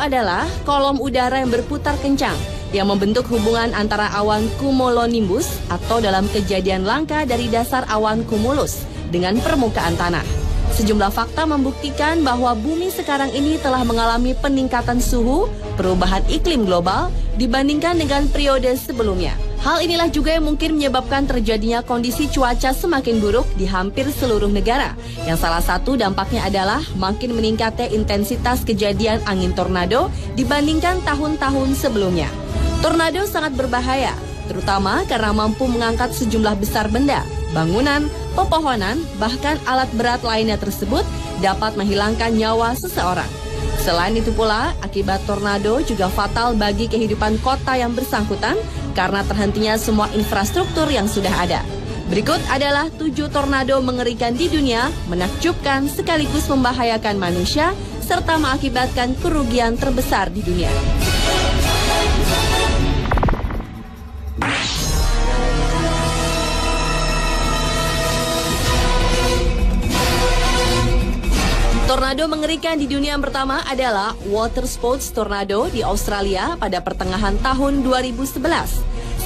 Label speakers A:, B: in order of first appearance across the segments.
A: adalah kolom udara yang berputar kencang yang membentuk hubungan antara awan cumulonimbus atau dalam kejadian langka dari dasar awan cumulus dengan permukaan tanah. Sejumlah fakta membuktikan bahwa bumi sekarang ini telah mengalami peningkatan suhu, perubahan iklim global dibandingkan dengan periode sebelumnya. Hal inilah juga yang mungkin menyebabkan terjadinya kondisi cuaca semakin buruk di hampir seluruh negara. Yang salah satu dampaknya adalah makin meningkatnya intensitas kejadian angin tornado dibandingkan tahun-tahun sebelumnya. Tornado sangat berbahaya, terutama karena mampu mengangkat sejumlah besar benda, bangunan, pepohonan, bahkan alat berat lainnya tersebut dapat menghilangkan nyawa seseorang. Selain itu pula, akibat tornado juga fatal bagi kehidupan kota yang bersangkutan karena terhentinya semua infrastruktur yang sudah ada. Berikut adalah 7 tornado mengerikan di dunia, menakjubkan sekaligus membahayakan manusia, serta mengakibatkan kerugian terbesar di dunia. Tornado mengerikan di dunia yang pertama adalah water sports tornado di Australia pada pertengahan tahun 2011.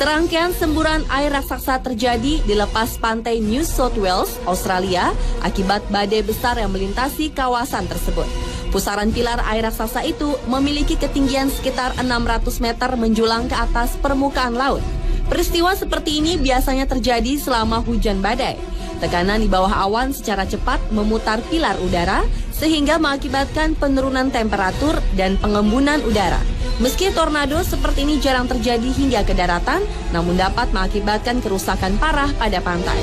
A: Serangkaian semburan air raksasa terjadi di lepas pantai New South Wales, Australia, akibat badai besar yang melintasi kawasan tersebut. Pusaran pilar air raksasa itu memiliki ketinggian sekitar 600 meter menjulang ke atas permukaan laut. Peristiwa seperti ini biasanya terjadi selama hujan badai. Tekanan di bawah awan secara cepat memutar pilar udara sehingga mengakibatkan penurunan temperatur dan pengembunan udara. Meski tornado seperti ini jarang terjadi hingga ke daratan, namun dapat mengakibatkan kerusakan parah pada pantai.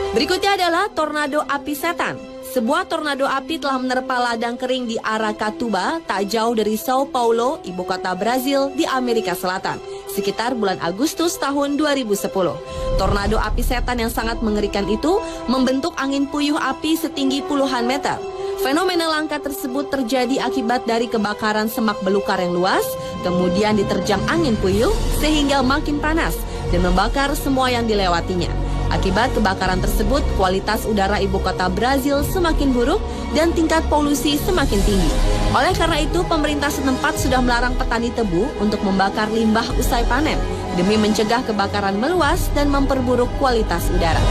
A: Berikutnya adalah tornado api setan. Sebuah tornado api telah menerpa ladang kering di Aracatuba, tak jauh dari Sao Paulo, ibu kota Brazil di Amerika Selatan, sekitar bulan Agustus tahun 2010. Tornado api setan yang sangat mengerikan itu membentuk angin puyuh api setinggi puluhan meter. Fenomena langka tersebut terjadi akibat dari kebakaran semak belukar yang luas, kemudian diterjang angin puyuh sehingga makin panas dan membakar semua yang dilewatinya. Akibat kebakaran tersebut, kualitas udara ibu kota Brazil semakin buruk dan tingkat polusi semakin tinggi. Oleh karena itu, pemerintah setempat sudah melarang petani tebu untuk membakar limbah usai panen demi mencegah kebakaran meluas dan memperburuk kualitas udara.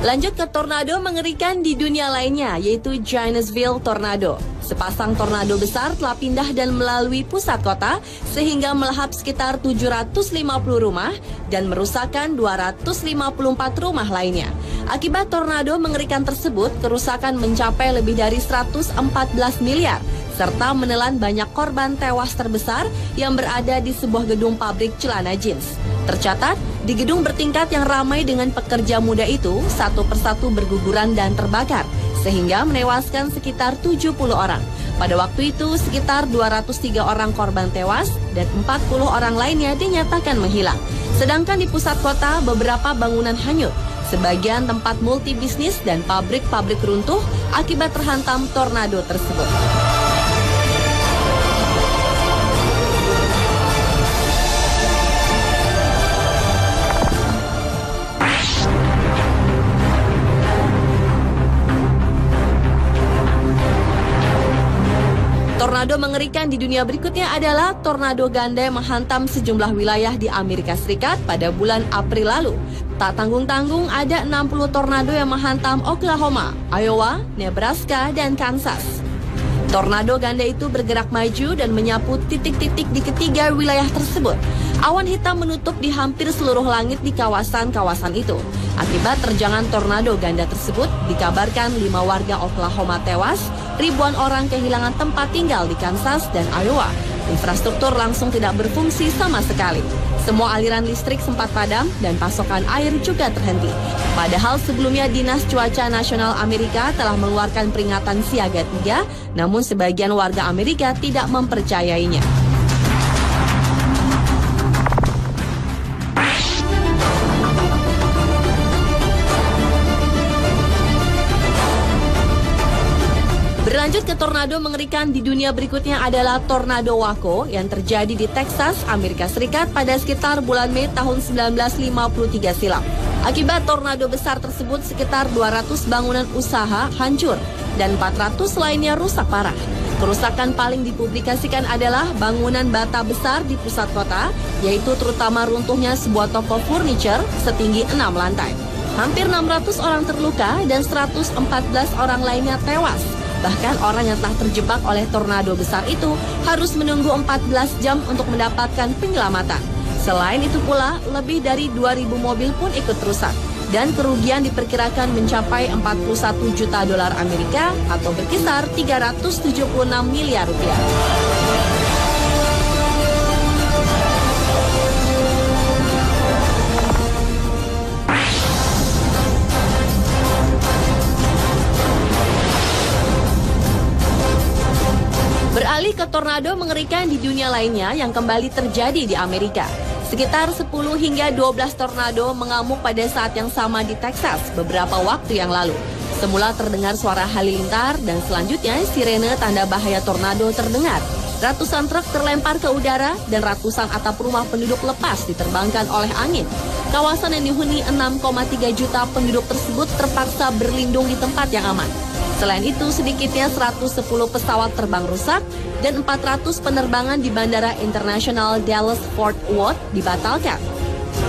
A: Lanjut ke tornado mengerikan di dunia lainnya, yaitu Janesville Tornado. Sepasang tornado besar telah pindah dan melalui pusat kota sehingga melahap sekitar 750 rumah dan merusakkan 254 rumah lainnya. Akibat tornado mengerikan tersebut, kerusakan mencapai lebih dari 114 miliar serta menelan banyak korban tewas terbesar yang berada di sebuah gedung pabrik celana jeans. Tercatat, di gedung bertingkat yang ramai dengan pekerja muda itu, satu persatu berguguran dan terbakar, sehingga menewaskan sekitar 70 orang. Pada waktu itu, sekitar 203 orang korban tewas dan 40 orang lainnya dinyatakan menghilang. Sedangkan di pusat kota, beberapa bangunan hanyut. Sebagian tempat multibisnis dan pabrik-pabrik runtuh akibat terhantam tornado tersebut. Tornado mengerikan di dunia berikutnya adalah tornado ganda yang menghantam sejumlah wilayah di Amerika Serikat pada bulan April lalu. Tak tanggung-tanggung ada 60 tornado yang menghantam Oklahoma, Iowa, Nebraska, dan Kansas. Tornado ganda itu bergerak maju dan menyapu titik-titik di ketiga wilayah tersebut. Awan hitam menutup di hampir seluruh langit di kawasan-kawasan itu. Akibat terjangan tornado ganda tersebut, dikabarkan 5 warga Oklahoma tewas, ribuan orang kehilangan tempat tinggal di Kansas dan Iowa. Infrastruktur langsung tidak berfungsi sama sekali. Semua aliran listrik sempat padam dan pasokan air juga terhenti. Padahal sebelumnya Dinas Cuaca Nasional Amerika telah mengeluarkan peringatan siaga 3, namun sebagian warga Amerika tidak mempercayainya. Berlanjut ke tornado mengerikan di dunia berikutnya adalah tornado Waco yang terjadi di Texas, Amerika Serikat pada sekitar bulan Mei tahun 1953 silam. Akibat tornado besar tersebut sekitar 200 bangunan usaha hancur dan 400 lainnya rusak parah. Kerusakan paling dipublikasikan adalah bangunan bata besar di pusat kota, yaitu terutama runtuhnya sebuah toko furniture setinggi 6 lantai. Hampir 600 orang terluka dan 114 orang lainnya tewas. Bahkan orang yang telah terjebak oleh tornado besar itu harus menunggu 14 jam untuk mendapatkan penyelamatan. Selain itu pula, lebih dari 2.000 mobil pun ikut rusak. Dan kerugian diperkirakan mencapai 41 juta dolar Amerika atau berkisar 376 miliar rupiah. Beralih ke tornado mengerikan di dunia lainnya yang kembali terjadi di Amerika. Sekitar 10 hingga 12 tornado mengamuk pada saat yang sama di Texas beberapa waktu yang lalu. Semula terdengar suara halilintar dan selanjutnya sirene tanda bahaya tornado terdengar. Ratusan truk terlempar ke udara dan ratusan atap rumah penduduk lepas diterbangkan oleh angin. Kawasan yang dihuni 6,3 juta penduduk tersebut terpaksa berlindung di tempat yang aman. Selain itu, sedikitnya 110 pesawat terbang rusak dan 400 penerbangan di Bandara Internasional Dallas-Fort Worth dibatalkan.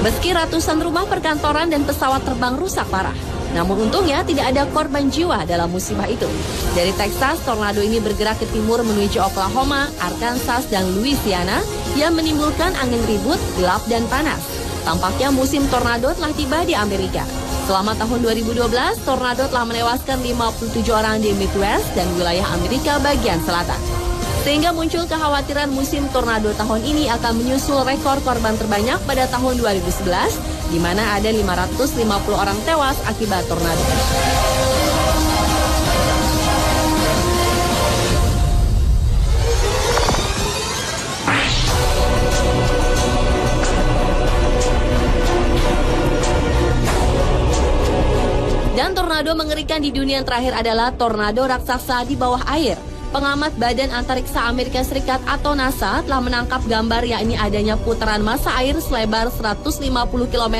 A: Meski ratusan rumah perkantoran dan pesawat terbang rusak parah, namun untungnya tidak ada korban jiwa dalam musibah itu. Dari Texas, tornado ini bergerak ke timur menuju Oklahoma, Arkansas, dan Louisiana yang menimbulkan angin ribut, gelap, dan panas. Tampaknya musim tornado telah tiba di Amerika. Selama tahun 2012, tornado telah menewaskan 57 orang di Midwest dan wilayah Amerika bagian selatan. Sehingga muncul kekhawatiran musim tornado tahun ini akan menyusul rekor korban terbanyak pada tahun 2011, di mana ada 550 orang tewas akibat tornado. Dan tornado mengerikan di dunia yang terakhir adalah tornado raksasa di bawah air. Pengamat Badan Antariksa Amerika Serikat atau NASA telah menangkap gambar yakni adanya putaran massa air selebar 150 km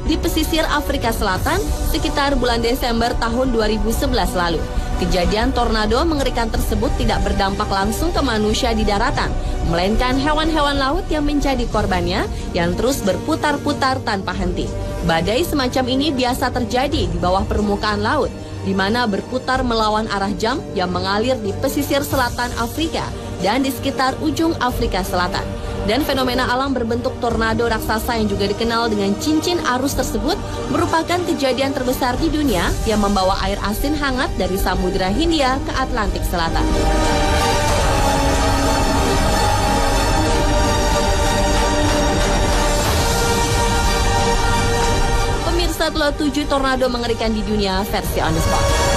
A: di pesisir Afrika Selatan sekitar bulan Desember tahun 2011 lalu. Kejadian tornado mengerikan tersebut tidak berdampak langsung ke manusia di daratan, melainkan hewan-hewan laut yang menjadi korbannya yang terus berputar-putar tanpa henti. Badai semacam ini biasa terjadi di bawah permukaan laut, di mana berputar melawan arah jam yang mengalir di pesisir selatan Afrika dan di sekitar ujung Afrika Selatan. Dan fenomena alam berbentuk tornado raksasa yang juga dikenal dengan cincin arus tersebut merupakan kejadian terbesar di dunia yang membawa air asin hangat dari Samudra Hindia ke Atlantik Selatan. Pemirsa, telah 7 tornado mengerikan di dunia versi on the spot.